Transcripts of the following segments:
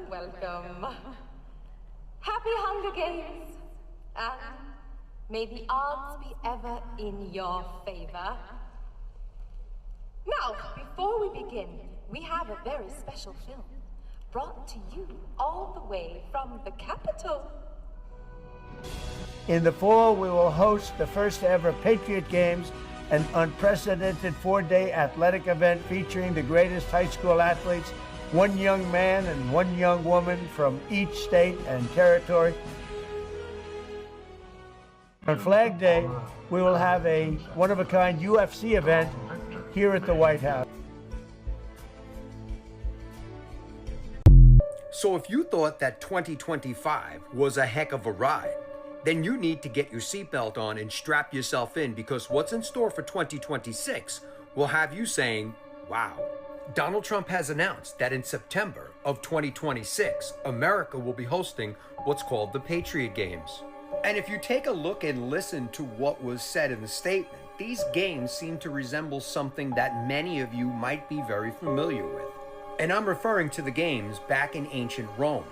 welcome. Happy Hunger Games. And may the odds be ever in your favor. Now, before we begin, we have a very special film brought to you all the way from the capital. In the fall, we will host the first ever Patriot Games, an unprecedented 4-day athletic event featuring the greatest high school athletes, one young man and one young woman from each state and territory. On Flag Day, we will have a one-of-a-kind UFC event here at the White House. So if you thought that 2025 was a heck of a ride, then you need to get your seatbelt on and strap yourself in, because what's in store for 2026 will have you saying, wow. Donald Trump has announced that in September of 2026, America will be hosting what's called the Patriot Games. And if you take a look and listen to what was said in the statement, these games seem to resemble something that many of you might be very familiar with. And I'm referring to the games back in ancient Rome,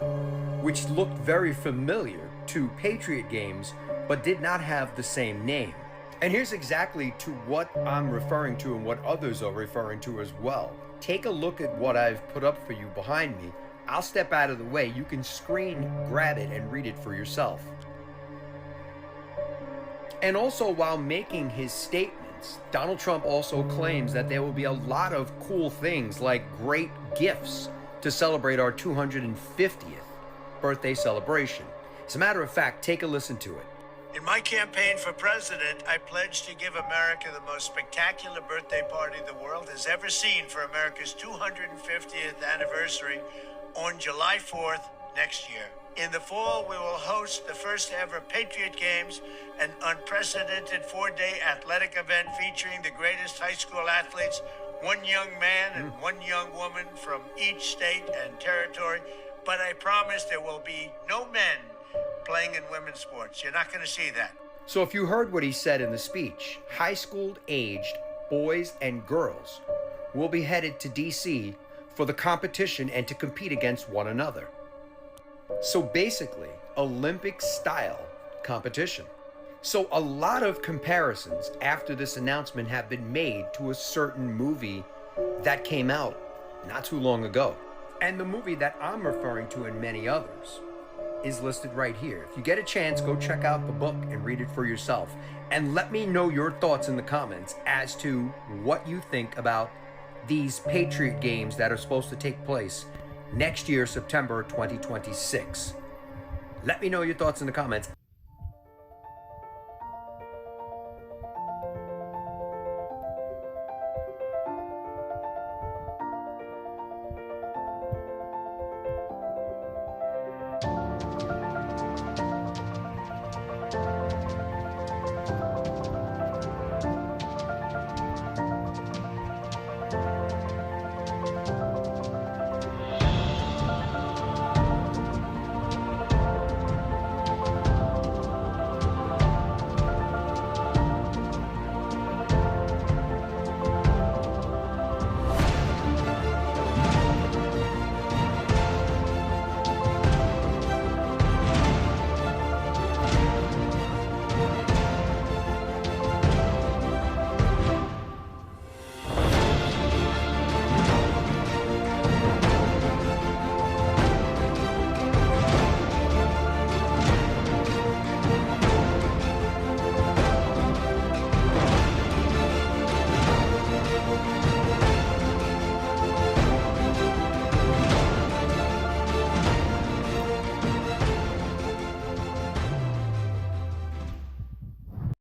which looked very familiar to Patriot Games, but did not have the same name. And here's exactly to what I'm referring to and what others are referring to as well. Take a look at what I've put up for you behind me. I'll step out of the way. You can screen grab it and read it for yourself. And also, while making his statements, Donald Trump also claims that there will be a lot of cool things like great gifts to celebrate our 250th birthday celebration. As a matter of fact, take a listen to it. In my campaign for president, I pledge to give America the most spectacular birthday party the world has ever seen for America's 250th anniversary on July 4th next year. In the fall, we will host the first ever Patriot Games, an unprecedented 4-day athletic event featuring the greatest high school athletes, one young man and one young woman from each state and territory. But I promise there will be no men playing in women's sports. You're not going to see that. So if you heard what he said in the speech, high school aged boys and girls will be headed to DC for the competition and to compete against one another. So basically, Olympic style competition. So a lot of comparisons after this announcement have been made to a certain movie that came out not too long ago. And the movie that I'm referring to, and many others, is listed right here. If you get a chance, go check out the book and read it for yourself. And let me know your thoughts in the comments as to what you think about these Patriot Games that are supposed to take place next year, September 2026. Let me know your thoughts in the comments.